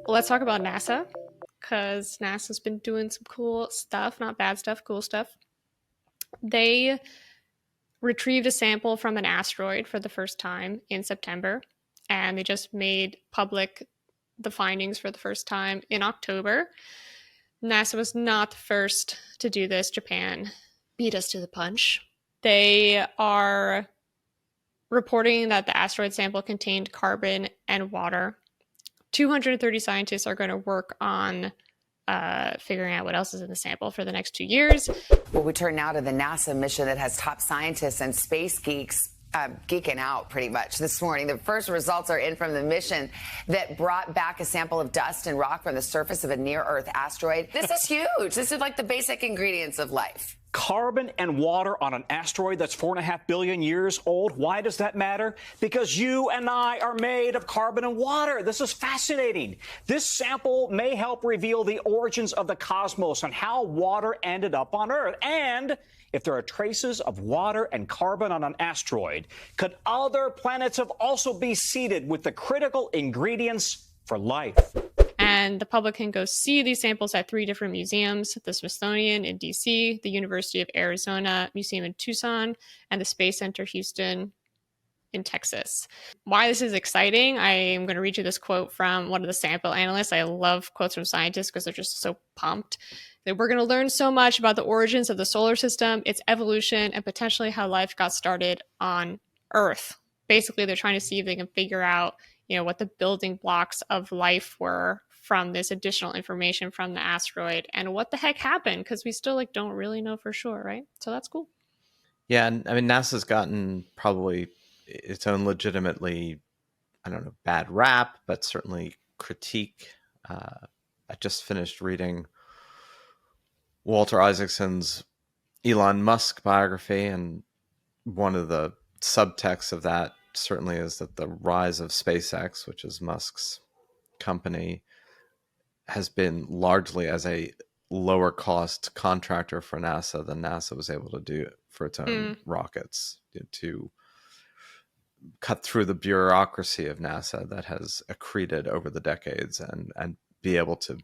Let's talk about NASA, because NASA's been doing some cool stuff, not bad stuff, cool stuff. They retrieved a sample from an asteroid for the first time in September, and they just made public the findings for the first time in October. NASA was not the first to do this. Japan beat us to the punch. They are reporting that the asteroid sample contained carbon and water. 230 scientists are going to work on figuring out what else is in the sample for the next 2 years. Well, we turn now to the NASA mission that has top scientists and space geeks geeking out pretty much this morning. The first results are in from the mission that brought back a sample of dust and rock from the surface of a near-Earth asteroid. This is huge. This is like the basic ingredients of life. Carbon and water on an asteroid that's 4.5 billion years old. Why does that matter? Because you and I are made of carbon and water. This is fascinating. This sample may help reveal the origins of the cosmos and how water ended up on Earth. And if there are traces of water and carbon on an asteroid, could other planets have also be seeded with the critical ingredients for life? And the public can go see these samples at 3 different museums: the Smithsonian in DC, the University of Arizona Museum in Tucson, and the Space Center Houston in Texas. Why this is exciting, I am going to read you this quote from one of the sample analysts. I love quotes from scientists because they're just so pumped. That we're going to learn so much about the origins of the solar system, its evolution, and potentially how life got started on Earth. Basically, they're trying to see if they can figure out, what the building blocks of life were from this additional information from the asteroid and what the heck happened, because we still don't really know for sure, right? So that's cool. Yeah, and I mean, NASA's gotten probably its own legitimately, bad rap, but certainly critique. I just finished reading Walter Isaacson's Elon Musk biography, and one of the subtexts of that certainly is that the rise of SpaceX, which is Musk's company, has been largely as a lower cost contractor for NASA than NASA was able to do for its own rockets, to cut through the bureaucracy of NASA that has accreted over the decades and be able to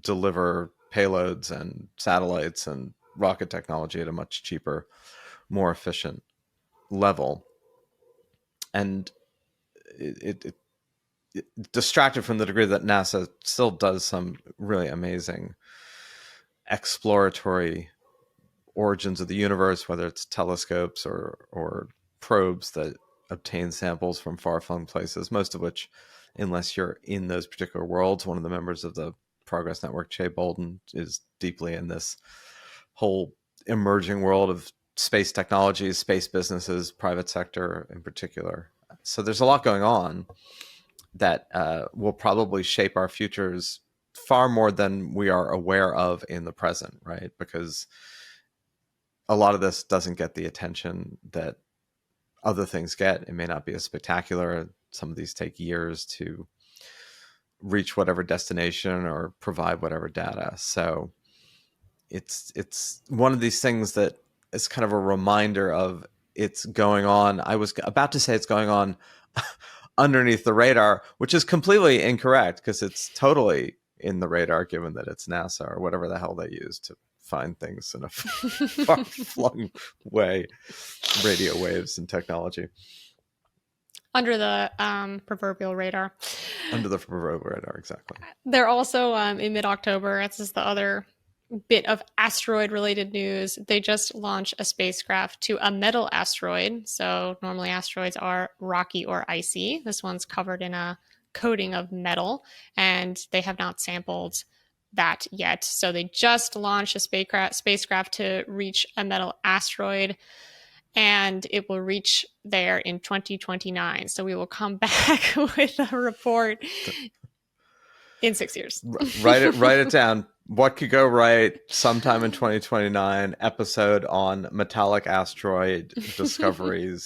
deliver payloads and satellites and rocket technology at a much cheaper, more efficient level. And it distracted from the degree that NASA still does some really amazing exploratory origins of the universe, whether it's telescopes or probes that obtain samples from far-flung places, most of which, unless you're in those particular worlds, one of the members of the Progress Network, Che Bolden, is deeply in this whole emerging world of space technologies, space businesses, private sector in particular. So there's a lot going on that will probably shape our futures far more than we are aware of in the present, right? Because a lot of this doesn't get the attention that other things get. It may not be as spectacular. Some of these take years to reach whatever destination or provide whatever data. So it's one of these things that is kind of a reminder of it's going on. I was about to say it's going on underneath the radar, which is completely incorrect because it's totally in the radar given that it's NASA or whatever the hell they use to find things in a far-flung way, radio waves and technology. Under the proverbial radar. Under the proverbial radar, exactly. They're also in mid-October. This is the other bit of asteroid-related news. They just launched a spacecraft to a metal asteroid. So normally asteroids are rocky or icy. This one's covered in a coating of metal, and they have not sampled that yet. So they just launched a spacecraft to reach a metal asteroid, and it will reach there in 2029. So we will come back with a report in 6 years. Write it down. What could go right sometime in 2029? Episode on metallic asteroid discoveries.